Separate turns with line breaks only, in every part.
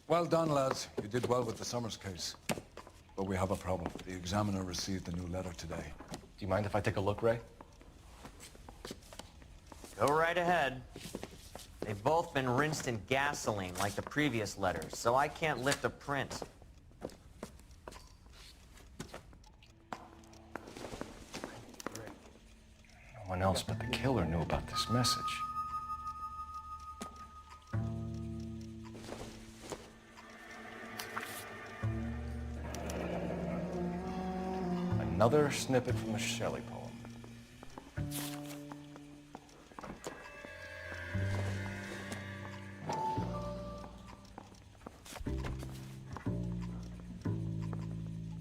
Well done, lads. You did well with the Summers case. But we have a problem. The examiner received a new letter today.
Do you mind if I take a look, Ray?
Go right ahead. They've both been rinsed in gasoline like the previous letters, so I can't lift a print.
No one else but the killer knew about this message. Another snippet from the Shelley poem.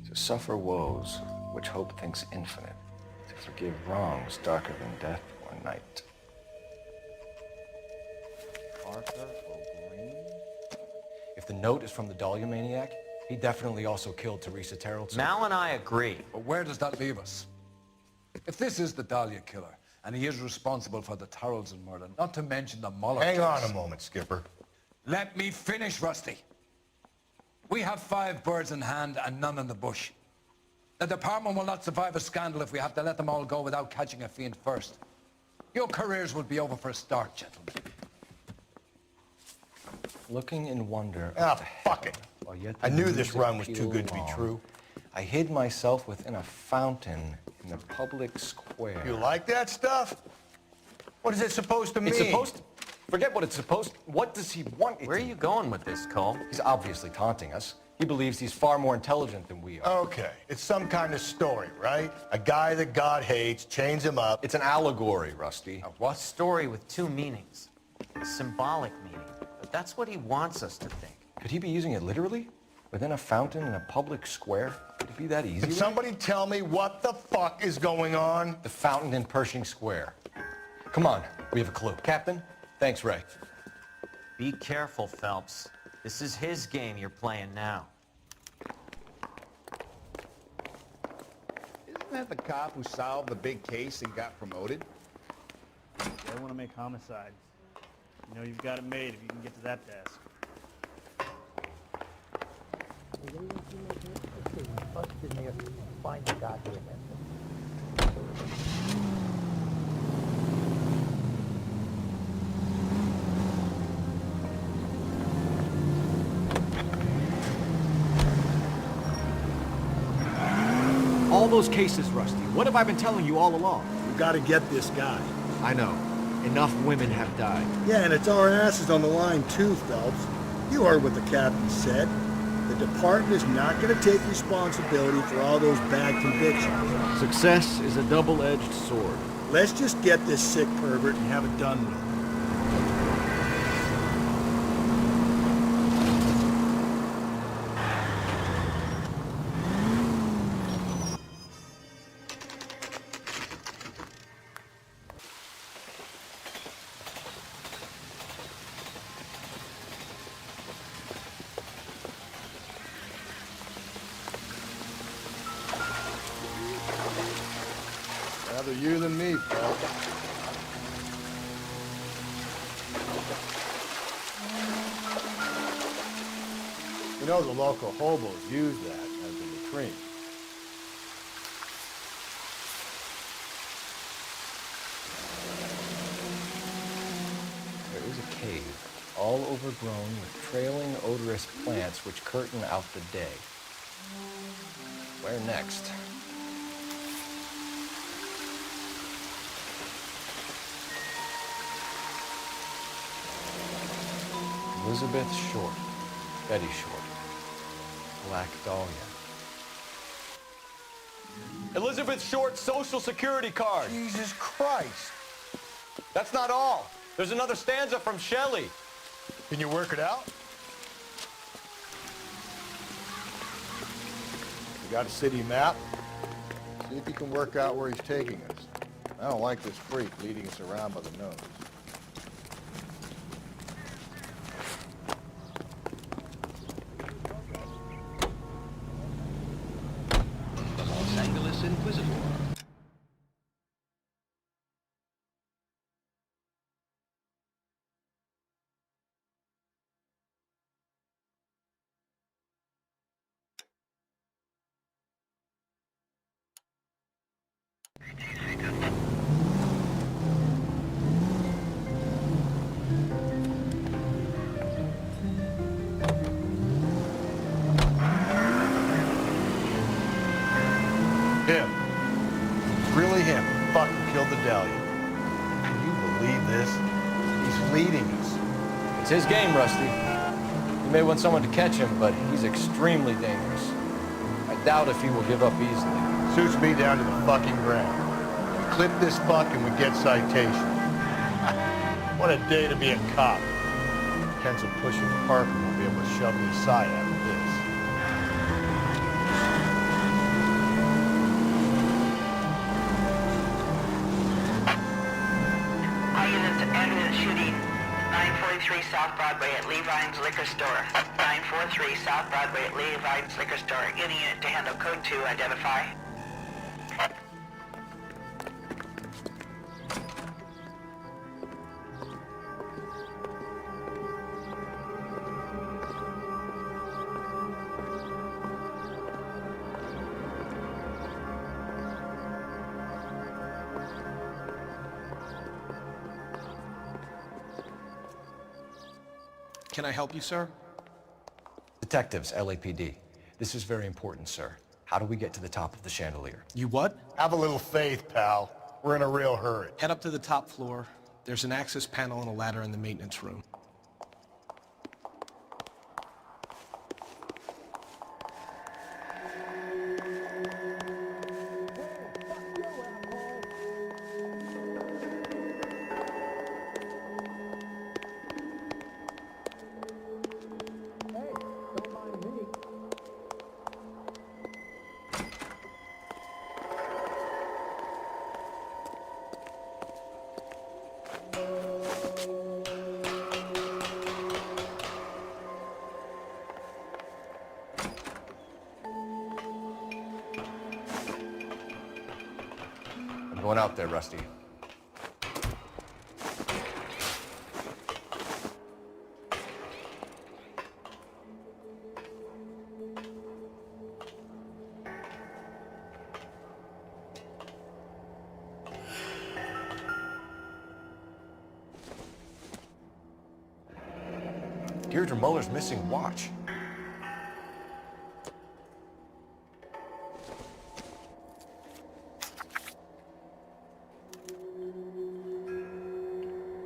To suffer woes which hope thinks infinite, to forgive wrongs darker than death or night. Arthur O'Green? If the note is from the Dahlia maniac, he definitely also killed Teresa Terrell.
Mal and I agree.
But where does that leave us? If this is the Dahlia killer, and he is responsible for the Tarrelson murder, not to mention the Moloch
Hang on
case.
a moment, Skipper.
Let me finish, Rusty. We have 5 birds in hand and none in the bush. The department will not survive a scandal if we have to let them all go without catching a fiend first. Your careers will be over for a start, gentlemen.
Looking in wonder.
Ah, fuck it. I knew this run was too good to be true.
I hid myself within a fountain in the public square.
You like that stuff? What is it supposed to mean?
It's supposed to... Forget what it's supposed to... What does he want it
Where are
to...
you going with this, Cole?
He's obviously taunting us. He believes he's far more intelligent than we are.
Okay, it's some kind of story, right? A guy that God hates, chains him up.
It's an allegory, Rusty.
A what? Story with 2 meanings. A symbolic meaning. But that's what he wants us to think.
Could he be using it literally? Within a fountain in a public square? Could it be that easy?
Can somebody tell me what the fuck is going on?
The fountain in Pershing Square. Come on, we have a clue. Captain? Thanks, Ray.
Be careful, Phelps. This is his game you're playing now.
Isn't that the cop who solved the big case and got promoted?
They want to make homicides. You know you've got it made if you can get to that desk.
Busted me if you find the goddamn
All those cases, Rusty. What have I been telling you all along?
We gotta get this guy.
I know. Enough women have died.
Yeah, and it's our asses on the line too, Phelps. You heard what the captain said. The department is not gonna take responsibility for all those bad convictions.
Success is a double-edged sword.
Let's just get this sick pervert and have it done with.
Rather you than me, Phelps.
You know the local hobos use that as a latrine.
There is a cave, all overgrown with trailing, odorous plants which curtain out the day. Where next? Elizabeth Short, Betty Short, Black Dahlia. Elizabeth Short's Social Security card.
Jesus Christ.
That's not all. There's another stanza from Shelley.
Can you work it out? You got a city map? See if you can work out where he's taking us. I don't like this freak leading us around by the nose.
Los Angeles Inquisitor.
Him. Really him. Fucking killed the Dahlia. Can you believe this? He's leading us.
It's his game, Rusty. You may want someone to catch him, but he's extremely dangerous. I doubt if he will give up easily.
Suits me down to the fucking ground. Clip this fuck and we get citation. What a day to be a cop. Pencil pushing Parker won't be able to shove me aside after this.
All units ambulance shooting. 943 South Broadway at Levine's Liquor Store. 943 South Broadway at Levine's Liquor Store. Any unit to handle code 2, identify.
Can I help you, sir?
Detectives, LAPD. This is very important, sir. How do we get to the top of the chandelier?
You what?
Have a little faith, pal. We're in a real hurry.
Head up to the top floor. There's an access panel and a ladder in the maintenance room.
I'm going out there, Rusty. Deirdre Muller's missing watch.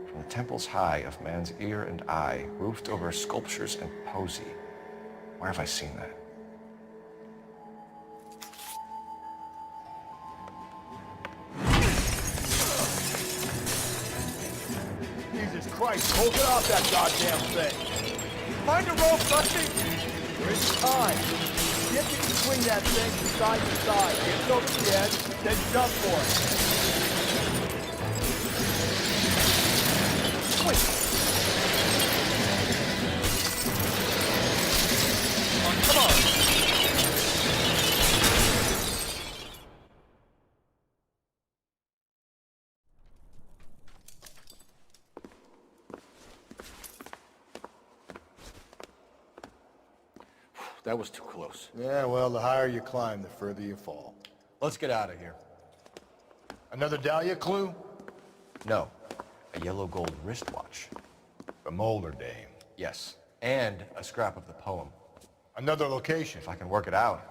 From the temples high of man's ear and eye, roofed over sculptures and poesy. Where have I seen that?
Jesus Christ, Cole, get off that goddamn thing. Find a rope, Rusty. There is time. See if you can swing that thing from side to side. Get it over the edge, then jump for it. Quick. Come on.
That was too close.
Yeah, well, the higher you climb, the further you fall.
Let's get out of here.
Another Dahlia clue?
No, a yellow gold wristwatch.
The Mulder dame.
Yes, and a scrap of the poem.
Another location.
If I can work it out.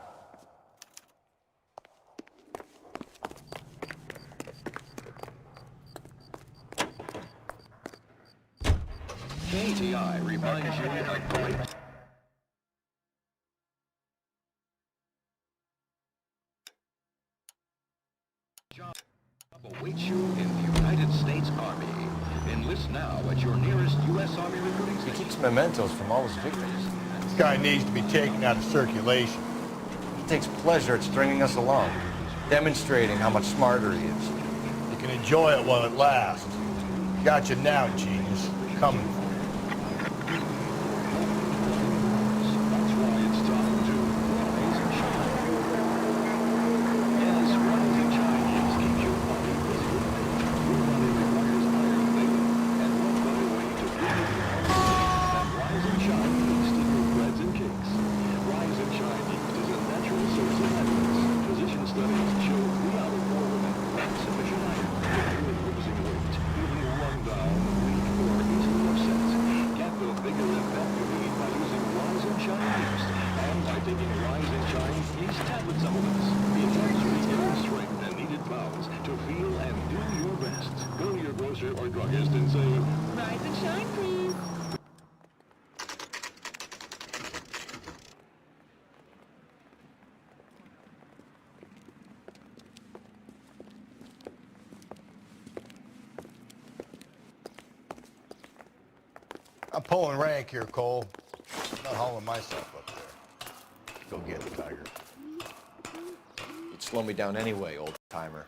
KTI reminds you that great job awaits you in the United States Army. Enlist now at your nearest U.S. Army recruiting
He
station.
keeps mementos from all his victims.
This guy needs to be taken out of circulation.
He takes pleasure at stringing us along, demonstrating how much smarter he is.
You can enjoy it while it lasts. Got you now, genius. Coming for you.
That's why it's time to rise and shine. Yes, rise and shine means keep your body busy. Your body requires iron labor, and what better way to do it than rise and shine yeast in your breads and cakes. Rise and shine yeast is a natural source of evidence. Physician studies show 3 out of 4 women lack sufficient iron when losing weight, feeling run down, weak, or easily upset.
I'm pulling rank here, Cole. I'm not hauling myself up there. Go get it, Tiger.
You'd slow me down anyway, old timer.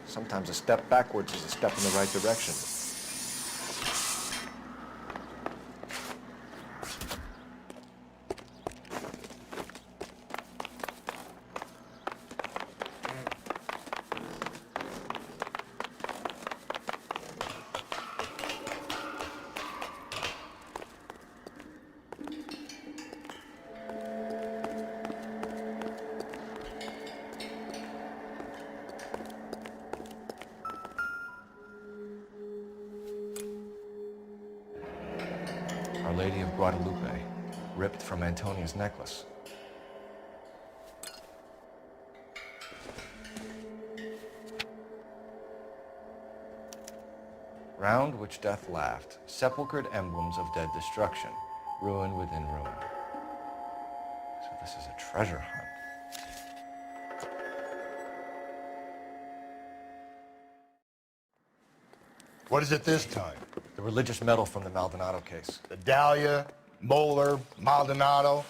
Sometimes a step backwards is a step in the right direction. Our Lady of Guadalupe, ripped from Antonia's necklace. Round which death laughed, sepulchred emblems of dead destruction, ruin within ruin. So this is a treasure hunt.
What is it this time?
The religious medal from the Maldonado case.
The Dahlia, Moeller, Maldonado.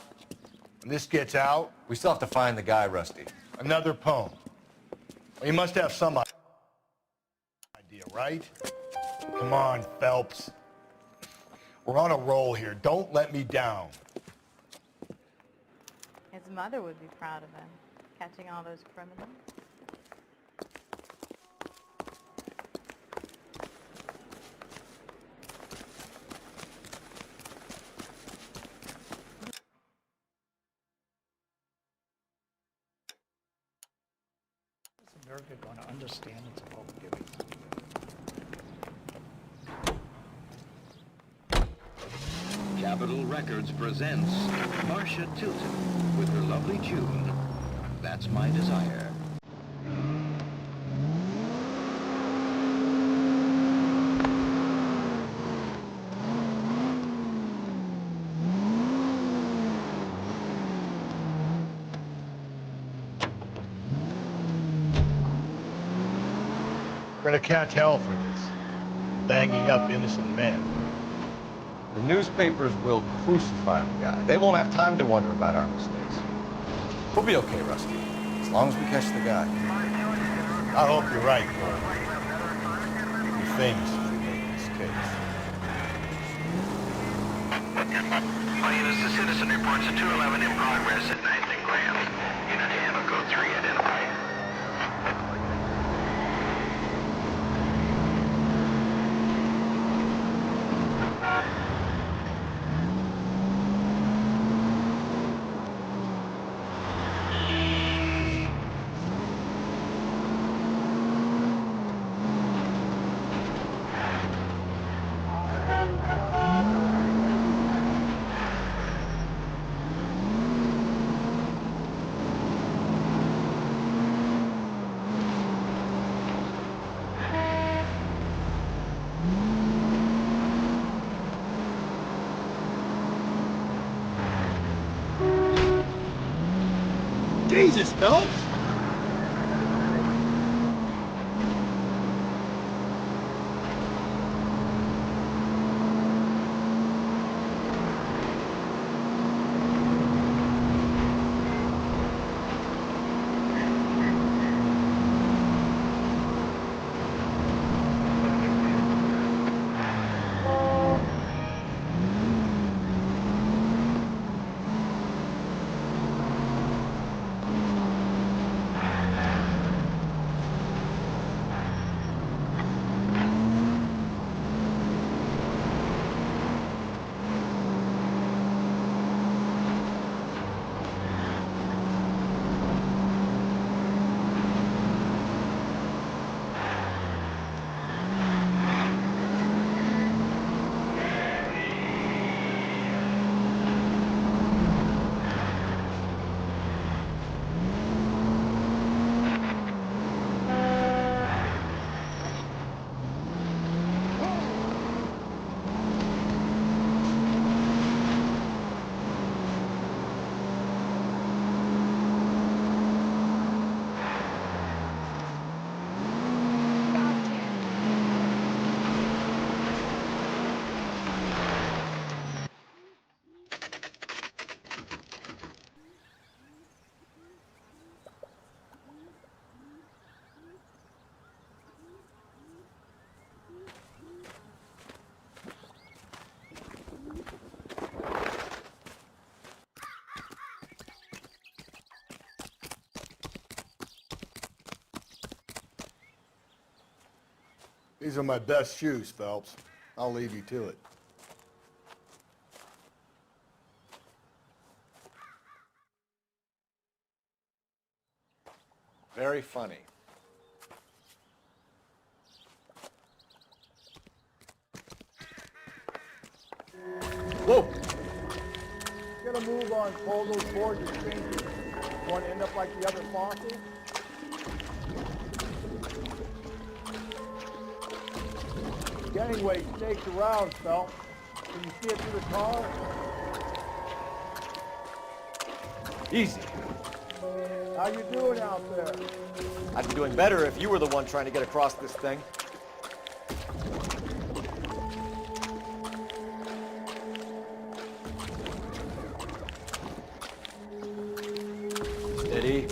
When this gets out,
We still have to find the guy, Rusty.
another poem. Well, you must have some idea, right? Come on, Phelps. We're on a roll here. Don't let me down.
His mother would be proud of him, catching all those criminals.
Is America going to understand its own giving?
Capitol Records presents Marcia Tilton with her lovely tune, That's My Desire.
We're gonna catch hell for this. Banging up innocent men.
The newspapers will crucify the guy. They won't have time to wonder about our mistakes. We'll be okay, Rusty, as long as we catch the guy.
I hope you're right, Cole. You'll be famous if you make this case.
All units, the citizen reports a 211 in progress at 9th and Grand. Unit to handle code 3, identify.
Jesus, Phelps!
These are my best shoes, Phelps. I'll leave you to it.
Very funny.
Whoa! Get a move on, Cole. Those boards are changing. Want to end up like the other fossils? Gangway staked around, Phelps. Can you see it through the car?
Easy.
How you doing out there?
I'd be doing better if you were the one trying to get across this thing. Steady.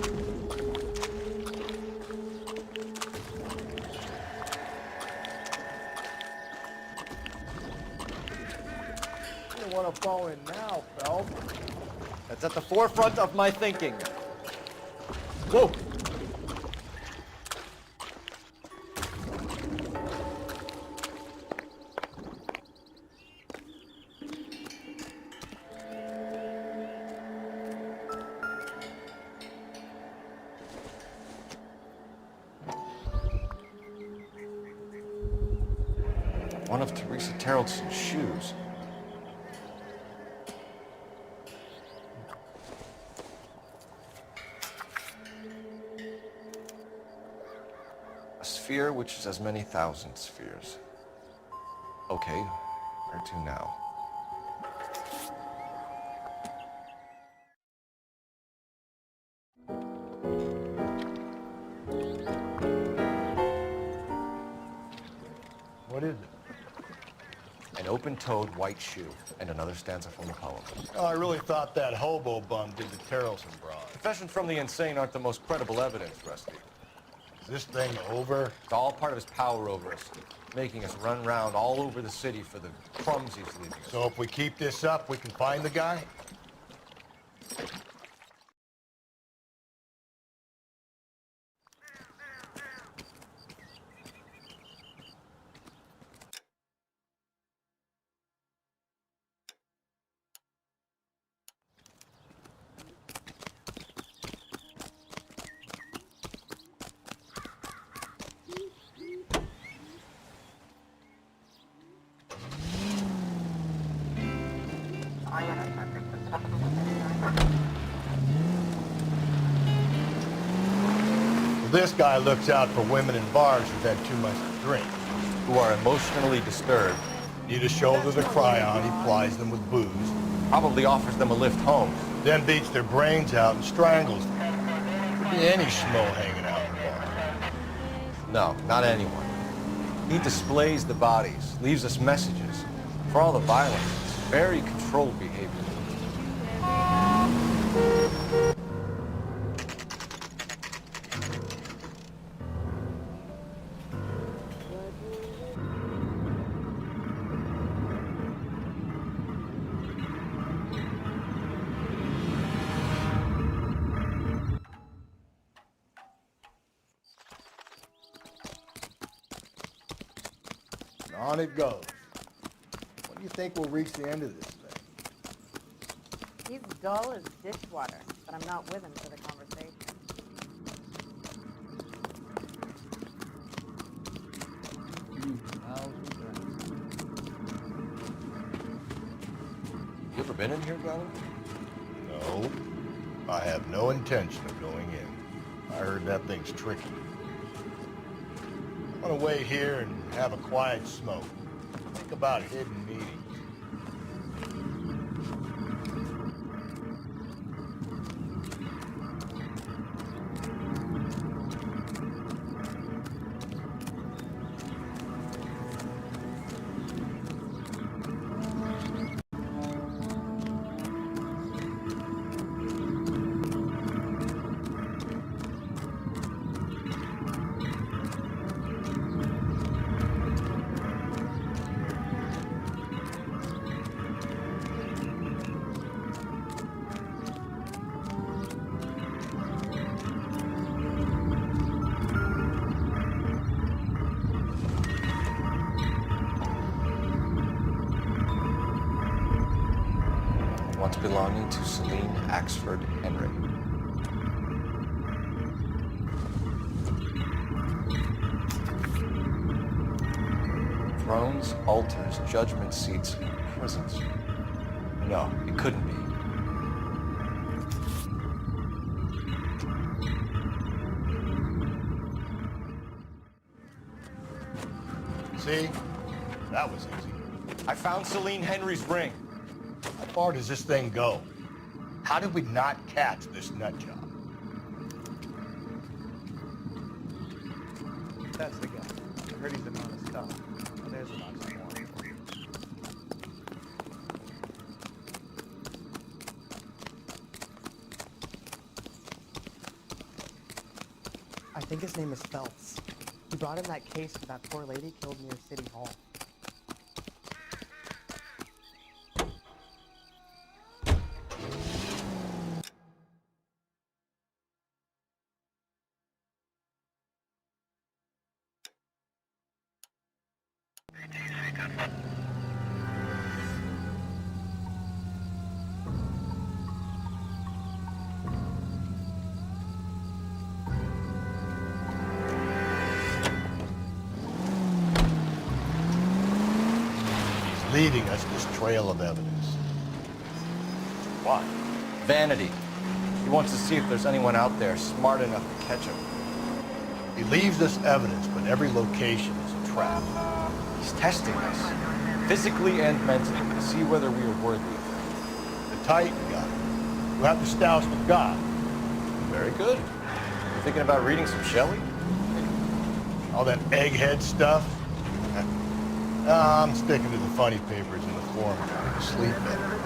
You don't want to fall in now, Phelps.
That's at the forefront of my thinking. Whoa! One of Teresa Terrelson's shoes. A sphere which is as many thousand spheres. Okay, where to now?
What is it?
An open-toed white shoe, and another stanza from the poem.
Oh, I really thought that hobo bum did the Terrelson broad.
Confessions from the insane aren't the most credible evidence, Rusty.
Is this thing over?
It's all part of his power over us, making us run round all over the city for the crumbs he's leaving us.
So if we keep this up, we can find the guy? This guy looks out for women in bars who've had too much to drink.
Who are emotionally disturbed.
Need a shoulder to cry on, he plies them with booze.
Probably offers them a lift home.
Then beats their brains out and strangles them. Could be any schmo hanging out in the bar.
No, not anyone. He displays the bodies, leaves us messages. For all the violence, it's very controlled behavior.
On it goes. When do you think we'll reach the end of this thing?
He's dull as dishwater, but I'm not with him for the conversation.
You ever been in here, Garrett?
No. I have no intention of going in. I heard that thing's tricky. I'm gonna wait here and have a quiet smoke. Think about hidden meetings.
belonging to Celine Axford Henry. Thrones, altars, judgment seats, prisons. No, it couldn't be.
See? That was easy.
I found Celine Henry's ring.
How far does this thing go? How did we not catch this nut job?
That's the guy. I heard he's been on his stuff. Oh, there's a lot more.
I think his name is Phelps. He brought in that case for that poor lady killed near City Hall.
Leading us this trail of evidence.
Why? Vanity. He wants to see if there's anyone out there smart enough to catch him.
He leaves us evidence, but every location is a trap.
He's testing us, physically and mentally, to see whether we are worthy of him.
The Titan got it. We'll have to stouse with God.
Very good. You thinking about reading some Shelley?
All that egghead stuff? I'm sticking to the funny papers in the forum. Sleep better.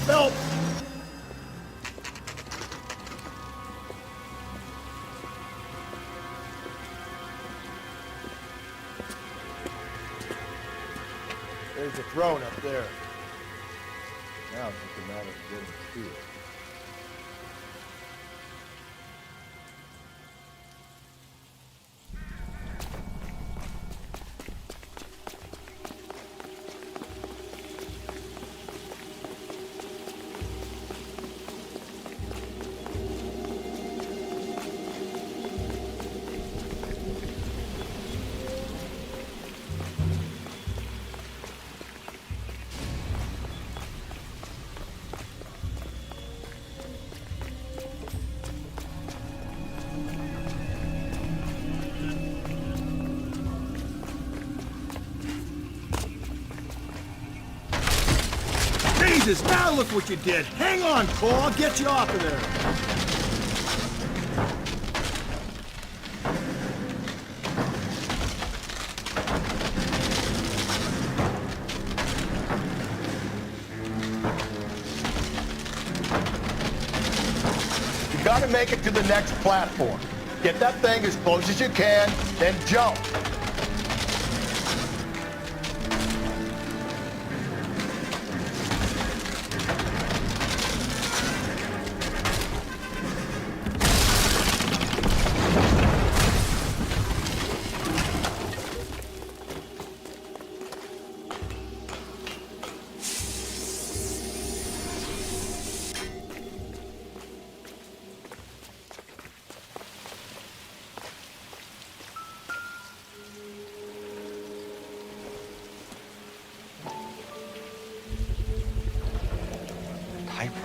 Phelps! There's the throne up there. Now it's just a matter of getting to it.
Jesus, now look what you did. Hang on, Cole. I'll get you off of there.
You gotta make it to the next platform. Get that thing as close as you can, then jump.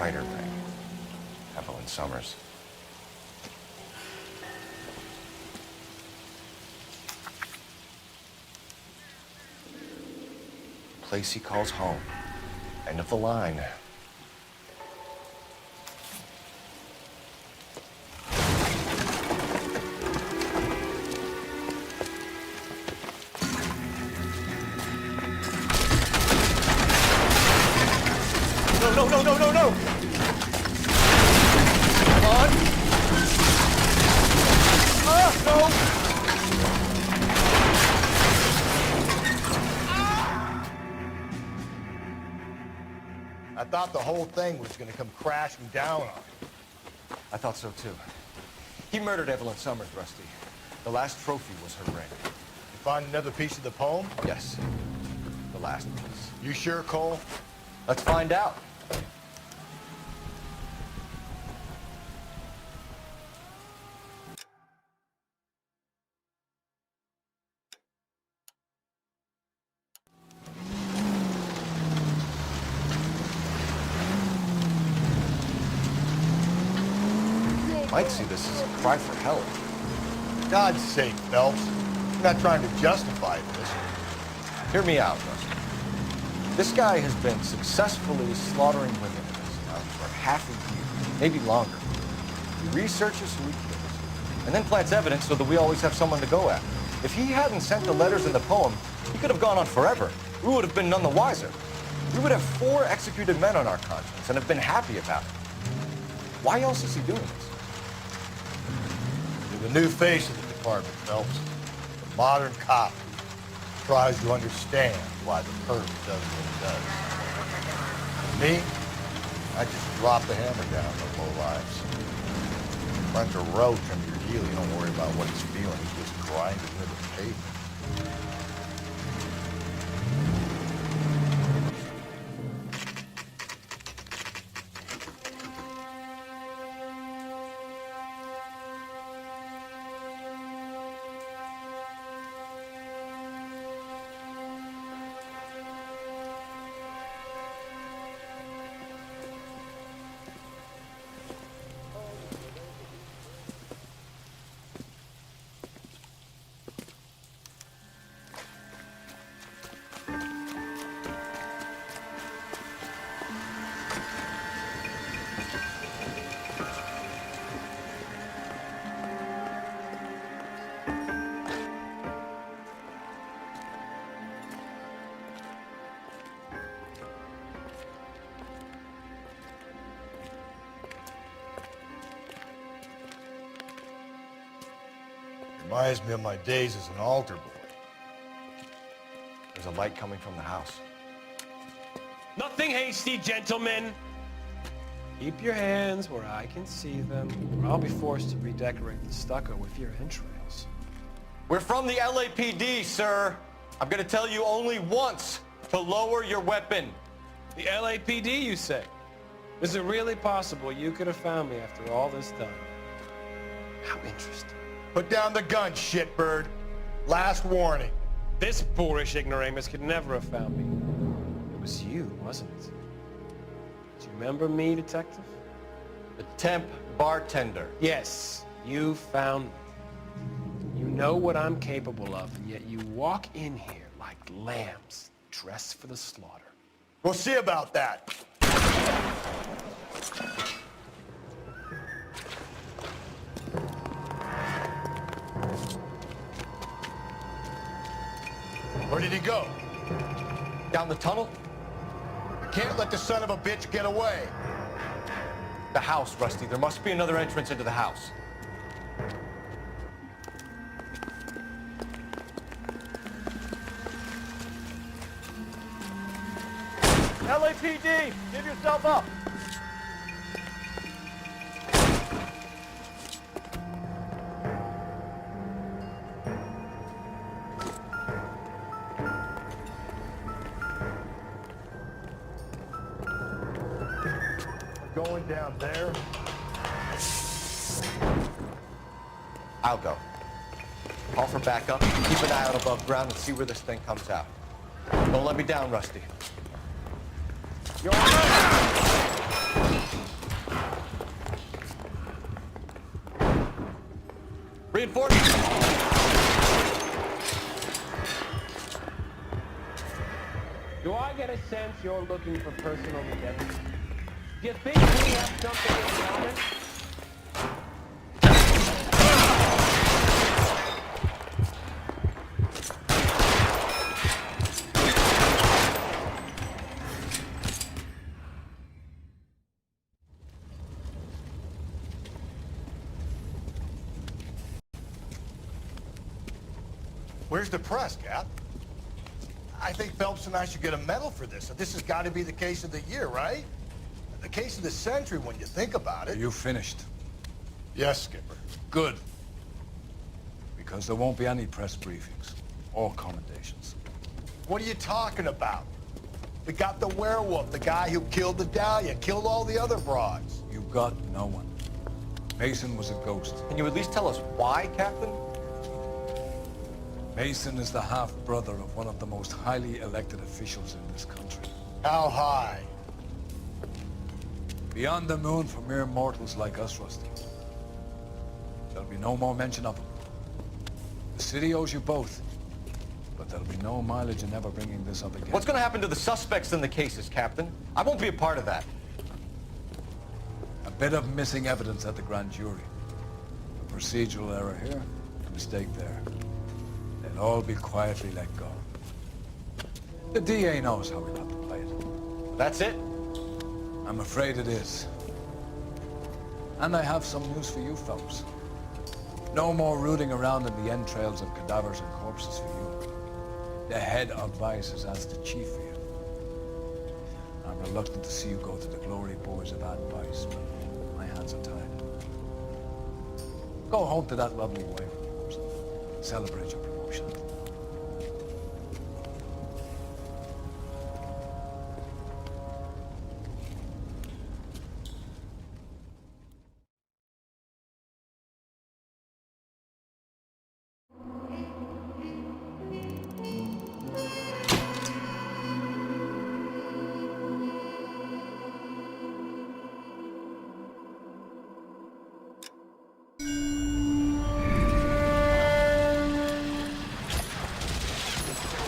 writer ring. Evelyn Summers. Place he calls home. End of the line.
No! Come on! No! I thought the whole thing was gonna come crashing down on him.
I thought so too. He murdered Evelyn Summers, Rusty. The last trophy was her ring.
You find another piece of the poem?
Yes. The last piece.
You sure, Cole?
Let's find out. Might see this as a cry for help.
God's sake, Phelps. I'm not trying to justify this.
Hear me out, Rusty. This guy has been successfully slaughtering women in this town for half a year, maybe longer. He researches who he kills, and then plants evidence so that we always have someone to go after. If he hadn't sent the letters in the poem, he could have gone on forever. We would have been none the wiser. We would have 4 executed men on our conscience and have been happy about it. Why else is he doing this?
You're the new face of the department, Phelps. The modern cop who tries to understand why the perp does what it does. Me, I just drop the hammer down on low lives. Runs a roach under your heel, you don't worry about what he's feeling. He's just grinding into the pavement. Reminds me of my days as an altar boy.
There's a light coming from the house.
Nothing hasty, gentlemen. Keep your hands where I can see them, or I'll be forced to redecorate the stucco with your entrails.
We're from the LAPD, sir. I'm gonna tell you only once to lower your weapon.
The LAPD, you say? Is it really possible you could have found me after all this time? How interesting.
Put down the gun, shitbird. Last warning.
This boorish ignoramus could never have found me. It was you, wasn't it? Do you remember me, detective?
The temp bartender.
Yes, you found me. You know what I'm capable of, and yet you walk in here like lambs dressed for the slaughter.
We'll see about that. Where did he go?
Down the tunnel?
You can't let the son of a bitch get away.
The house, Rusty. There must be another entrance into the house.
LAPD, give yourself up.
Going down there.
I'll go. Call for backup. Keep an eye out above ground and see where this thing comes out. Don't let me down, Rusty.
You're all right.
Reinforcements!
Do I get a sense you're looking for personal redemption? Do you think we have something in common?
Where's the press, Cap? I think Phelps and I should get a medal for this. This has got to be the case of the year, right? The case of the century when you think about it.
Are you finished?
Yes, Skipper.
Good. Because there won't be any press briefings or commendations.
What are you talking about? We got the werewolf, the guy who killed the Dahlia, killed all the other broads.
You got no one. Mason was a ghost.
Can you at least tell us why, Captain?
Mason is the half-brother of one of the most highly elected officials in this country.
How high?
Beyond the moon for mere mortals like us, Rusty. There'll be no more mention of him. The city owes you both, but there'll be no mileage in ever bringing this up again.
What's going to happen to the suspects in the cases, Captain? I won't be a part of that.
A bit of missing evidence at the grand jury. A procedural error here, a mistake there. They'll all be quietly let go. The DA knows how we'll have to play it.
That's it?
I'm afraid it is. And I have some news for you, Phelps. No more rooting around in the entrails of cadavers and corpses for you. The head of Vice has asked the chief for you. I'm reluctant to see you go to the glory boys of advice, but my hands are tied. Go home to that lovely wife of yours. Celebrate your promotion.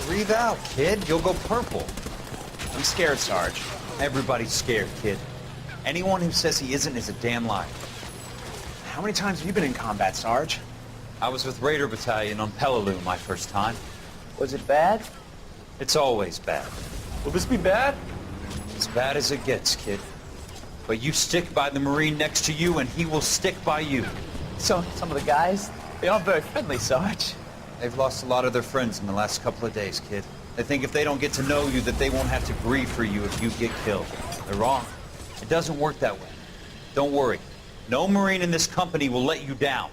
Breathe out, kid. You'll go purple. I'm scared, Sarge. Everybody's scared, kid. Anyone who says he isn't is a damn liar.
How many times have you been in combat, Sarge?
I was with Raider Battalion on Peleliu my first time.
Was it bad?
It's always bad.
Will this be bad?
As bad as it gets, kid. But you stick by the Marine next to you, and he will stick by you.
So, some of the guys, they aren't very friendly, Sarge.
They've lost a lot of their friends in the last couple of days, kid. They think if they don't get to know you, that they won't have to grieve for you if you get killed. They're wrong. It doesn't work that way. Don't worry. No Marine in this company will let you down.